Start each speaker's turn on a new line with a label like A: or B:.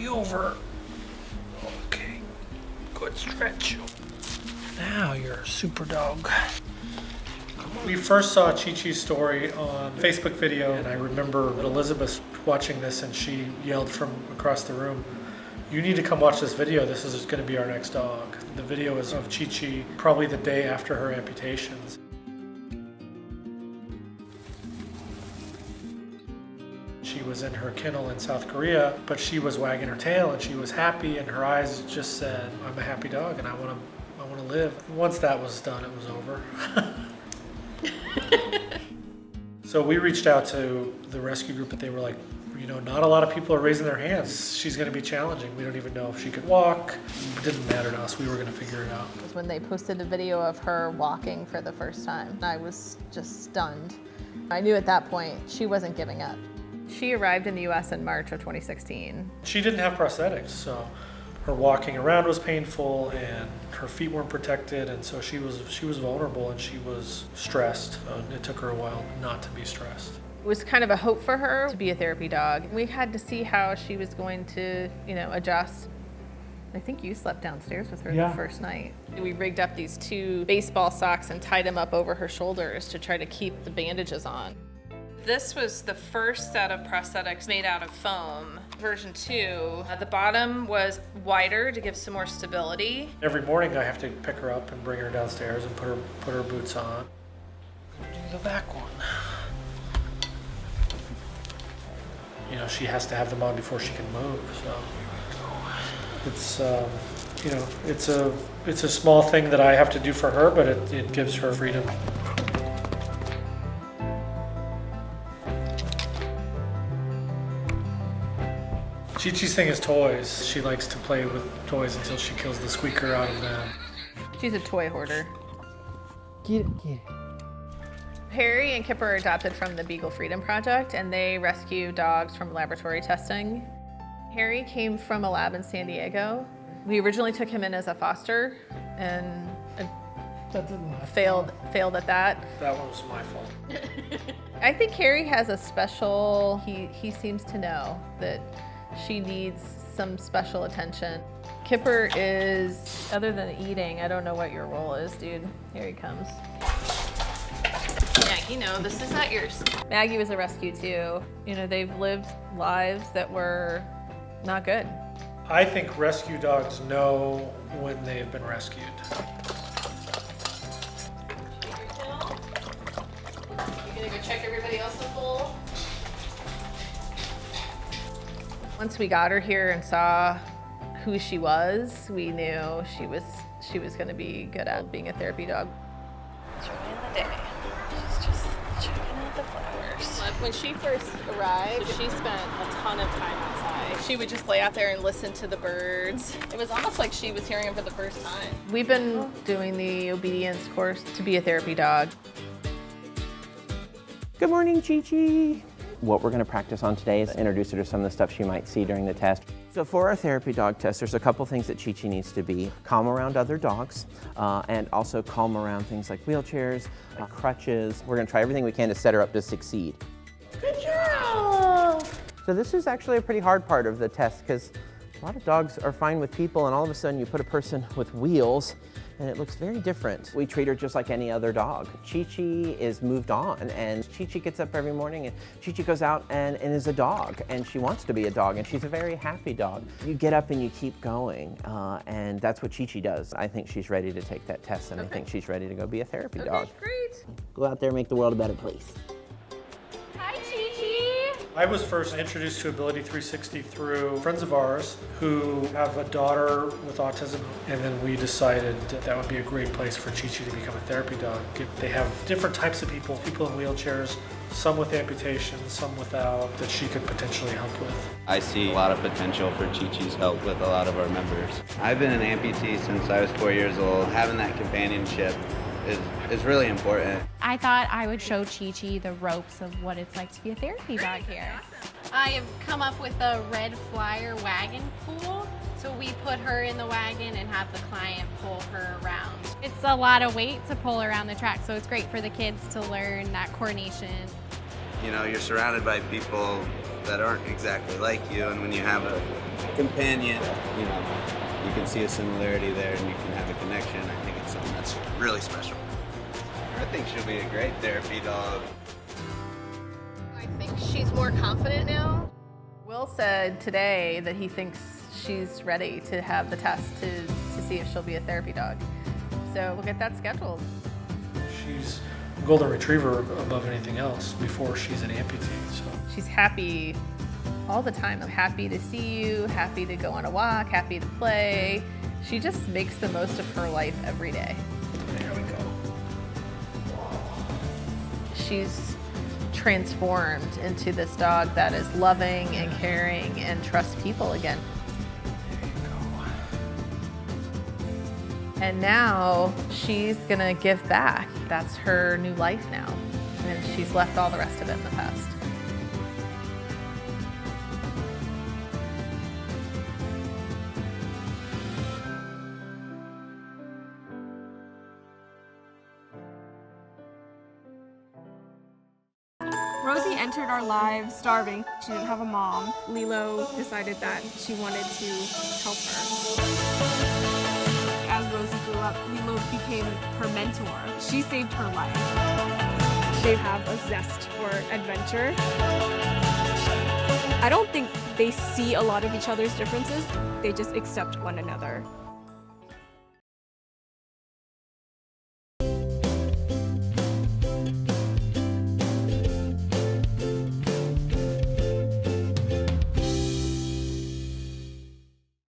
A: be over. Okay, good stretch. Now you're a super dog. We first saw Chi-Chi's story on Facebook video, and I remember Elizabeth watching this, and she yelled from across the room, "You need to come watch this video. This is going to be our next dog." The video is of Chi-Chi probably the day after her amputations. She was in her kennel in South Korea, but she was wagging her tail and she was happy, and her eyes just said, "I'm a happy dog and I want to live." Once that was done, it was over. So we reached out to the rescue group, but they were like, not a lot of people are raising their hands. She's going to be challenging. We don't even know if she could walk. It didn't matter to us. We were going to figure it out.
B: It was when they posted a video of her walking for the first time. I was just stunned. I knew at that point she wasn't giving up. She arrived in the US in March of 2016.
A: She didn't have prosthetics, so her walking around was painful and her feet weren't protected, and so she was vulnerable and she was stressed. It took her a while not to be stressed.
B: It was kind of a hope for her to be a therapy dog. We had to see how she was going to, adjust. I think you slept downstairs with her the first night. We rigged up these 2 baseball socks and tied them up over her shoulders to try to keep the bandages on. This was the first set of prosthetics made out of foam. Version 2, the bottom was wider to give some more stability.
A: Every morning I have to pick her up and bring her downstairs and put her boots on. Do the back one. She has to have them on before she can move, so it's a small thing that I have to do for her, but it gives her freedom. Chi-Chi's thing is toys. She likes to play with toys until she kills the squeaker out of them.
B: She's a toy hoarder.
C: Get it.
B: Harry and Kipper are adopted from the Beagle Freedom Project, and they rescue dogs from laboratory testing. Harry came from a lab in San Diego. We originally took him in as a foster, and
A: That didn't
B: failed at that.
A: That one was my fault.
B: I think Harry has a special, he seems to know that she needs some special attention. Kipper is, other than eating, I don't know what your role is, dude. Here he comes. Maggie, no, this is not yours. Maggie was a rescue too. They've lived lives that were not good.
A: I think rescue dogs know when they've been rescued.
B: You gonna go check everybody else's bowl? Once we got her here and saw who she was, we knew she was gonna be good at being a therapy dog. Enjoying the day. She's just checking out the flowers. When she first arrived, she spent a ton of time outside. She would just lay out there and listen to the birds. It was almost like she was hearing them for the first time. We've been doing the obedience course to be a therapy dog.
C: Good morning, Chi-Chi. What we're going to practice on today is introduce her to some of the stuff she might see during the test. So for our therapy dog test, there's a couple things that Chi-Chi needs to be. Calm around other dogs, and also calm around things like wheelchairs, crutches. We're going to try everything we can to set her up to succeed.
B: Good job!
C: So this is actually a pretty hard part of the test because a lot of dogs are fine with people, and all of a sudden you put a person with wheels and it looks very different. We treat her just like any other dog. Chi-Chi is moved on, and Chi-Chi gets up every morning and Chi-Chi goes out and is a dog, and she wants to be a dog, and she's a very happy dog. You get up and you keep going, and that's what Chi-Chi does. I think she's ready to take that test, and I think she's ready to go be a therapy dog.
B: Great.
C: Go out there and make the world a better place.
B: Hi, Chi-Chi.
A: I was first introduced to Ability 360 through friends of ours who have a daughter with autism, and then we decided that would be a great place for Chi-Chi to become a therapy dog. They have different types of people in wheelchairs, some with amputations, some without, that she could potentially help with.
D: I see a lot of potential for Chi-Chi's help with a lot of our members. I've been an amputee since I was 4 years old. Having that companionship is really important.
E: I thought I would show Chi-Chi the ropes of what it's like to be a therapy dog here. I have come up with a red flyer wagon pool. So we put her in the wagon and have the client pull her around. It's a lot of weight to pull around the track, so it's great for the kids to learn that coordination.
D: You know, you're surrounded by people that aren't exactly like you, and when you have a companion, you know, you can see a similarity there and you can have a connection. I think it's something that's really special. I think she'll be a great therapy dog.
B: I think she's more confident now. Will said today that he thinks she's ready to have the test to see if she'll be a therapy dog. So we'll get that scheduled.
A: She's a golden retriever above anything else before she's an amputee. So
B: She's happy all the time. I'm happy to see you, happy to go on a walk, happy to play. She just makes the most of her life every day.
A: there we go.
B: She's transformed into this dog that is loving and caring and trusts people again.
A: There you go.
B: And now she's gonna give back. That's her new life now. And she's left all the rest of it in the past.
F: Rosie entered our lives starving. She didn't have a mom. Lilo decided that she wanted to help her. As Rosie grew up, Lilo became her mentor. She saved her life. They have a zest for adventure. I don't think they see a lot of each other's differences. They just accept one another.